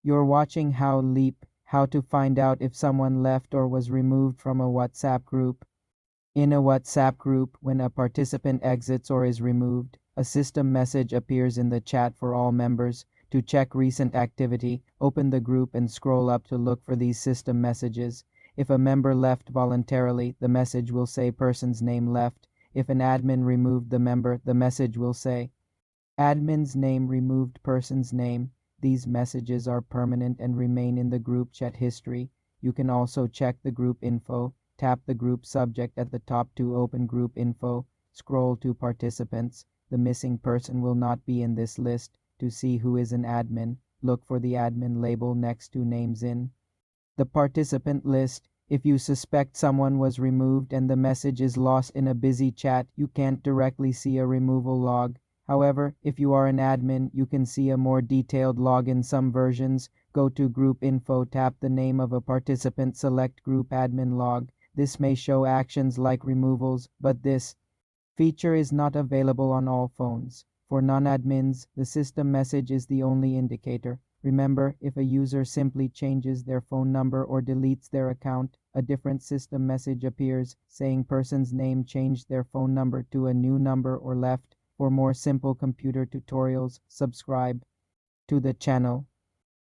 You're watching How Leap, how to find out if someone left or was removed from a WhatsApp group. In a WhatsApp group, when a participant exits or is removed, a system message appears in the chat for all members. To check recent activity, open the group and scroll up to look for these system messages. If a member left voluntarily, the message will say person's name left. If an admin removed the member, the message will say admin's name removed person's name. These messages are permanent and remain in the group chat history. You can also check the group info. Tap the group subject at the top to open group info. Scroll to participants. The missing person will not be in this list. To see who is an admin, look for the admin label next to names in the participant list. If you suspect someone was removed and the message is lost in a busy chat, you can't directly see a removal log. However, if you are an admin, you can see a more detailed log in some versions. Go to Group Info, tap the name of a participant, select Group Admin Log. This may show actions like removals, but this feature is not available on all phones. For non-admins, the system message is the only indicator. Remember, if a user simply changes their phone number or deletes their account, a different system message appears saying person's name changed their phone number to a new number or left. For more simple computer tutorials, subscribe to the channel.